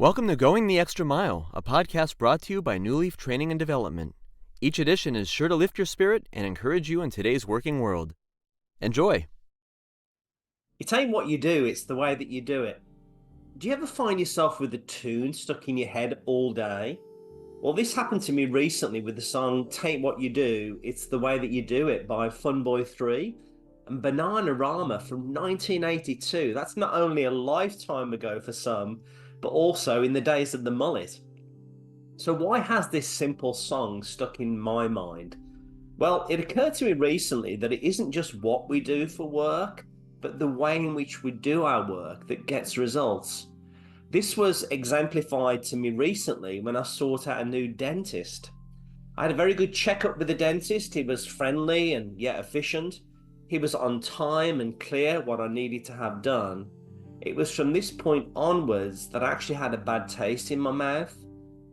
Welcome to Going the Extra Mile, a podcast brought to you by Newleaf Training and Development. Each edition is sure to lift your spirit and encourage you in today's working world. Enjoy! It ain't what you do, it's the way that you do it. Do you ever find yourself with a tune stuck in your head all day? Well, this happened to me recently with the song Taint What You Do, It's the Way That You Do It by Funboy 3 and Bananarama from 1982. That's not only a lifetime ago for some, but also in the days of the mullet. So why has this simple song stuck in my mind? Well, it occurred to me recently that it isn't just what we do for work, but the way in which we do our work that gets results. This was exemplified to me recently when I sought out a new dentist. I had a very good checkup with the dentist. He was friendly and yet efficient. He was on time and clear what I needed to have done. It was from this point onwards that I actually had a bad taste in my mouth.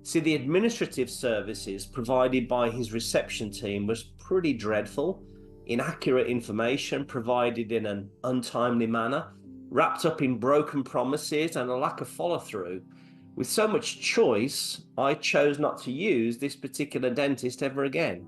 See, the administrative services provided by his reception team was pretty dreadful. Inaccurate information provided in an untimely manner, wrapped up in broken promises and a lack of follow-through. With so much choice, I chose not to use this particular dentist ever again.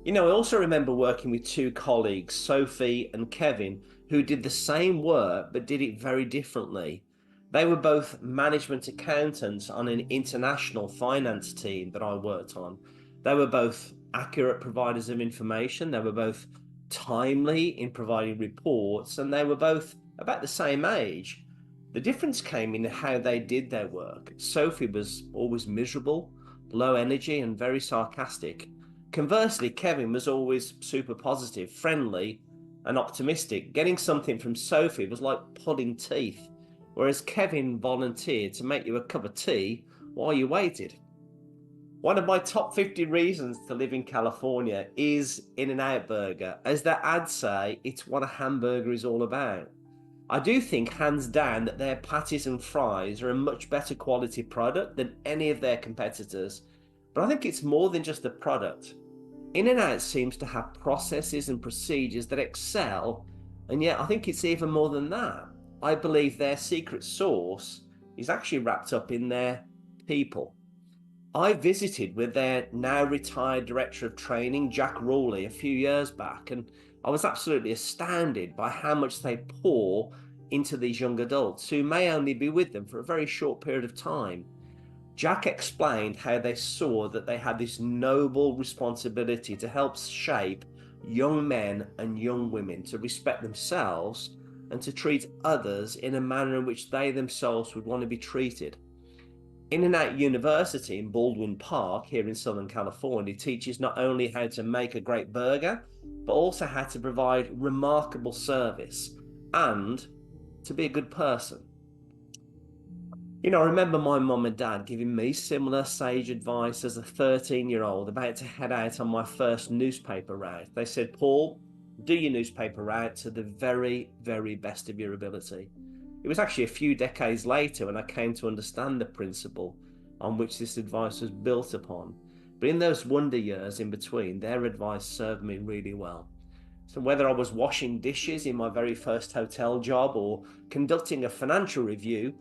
I also remember working with two colleagues, Sophie and Kevin, who did the same work but did it very differently. They were both management accountants on an international finance team that I worked on. They were both accurate providers of information, they were both timely in providing reports, and they were both about the same age. The difference came in how they did their work. Sophie was always miserable, low energy, and very sarcastic. Conversely, Kevin was always super positive, friendly, and optimistic. Getting something from Sophie was like pulling teeth, whereas Kevin volunteered to make you a cup of tea while you waited. One of my top 50 reasons to live in California is In-N-Out Burger. As their ads say, it's what a hamburger is all about. I do think hands down that their patties and fries are a much better quality product than any of their competitors, but I think it's more than just the product. In-N-Out seems to have processes and procedures that excel, and yet I think it's even more than that. I believe their secret sauce is actually wrapped up in their people. I visited with their now retired director of training, Jack Rowley, a few years back, and I was absolutely astounded by how much they pour into these young adults who may only be with them for a very short period of time. Jack explained how they saw that they had this noble responsibility to help shape young men and young women to respect themselves and to treat others in a manner in which they themselves would want to be treated. In-N-Out University in Baldwin Park here in Southern California teaches not only how to make a great burger, but also how to provide remarkable service and to be a good person. I remember my mum and dad giving me similar sage advice as a 13-year-old about to head out on my first newspaper route. They said, "Paul, do your newspaper route to the very, very best of your ability." It was actually a few decades later when I came to understand the principle on which this advice was built upon. But in those wonder years in between, their advice served me really well. So whether I was washing dishes in my very first hotel job or conducting a financial review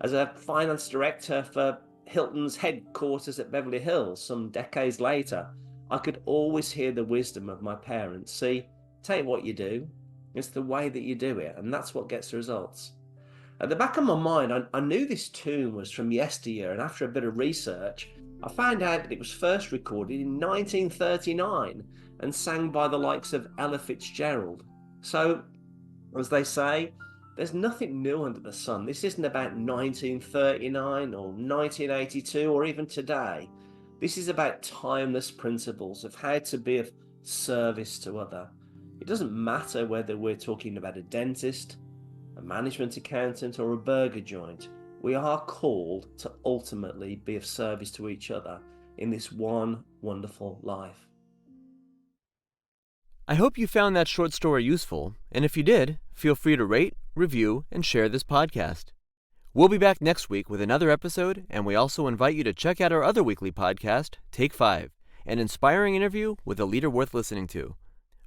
as a finance director for Hilton's headquarters at Beverly Hills some decades later, I could always hear the wisdom of my parents. See, take what you do, it's the way that you do it, and that's what gets the results. At the back of my mind, I knew this tune was from yesteryear, and after a bit of research, I found out that it was first recorded in 1939 and sang by the likes of Ella Fitzgerald. So, as they say, there's nothing new under the sun. This isn't about 1939 or 1982 or even today. This is about timeless principles of how to be of service to others. It doesn't matter whether we're talking about a dentist, a management accountant, or a burger joint. We are called to ultimately be of service to each other in this one wonderful life. I hope you found that short story useful, and if you did, feel free to rate, review, and share this podcast. We'll be back next week with another episode, and we also invite you to check out our other weekly podcast, Take 5, an inspiring interview with a leader worth listening to.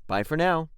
Bye for now.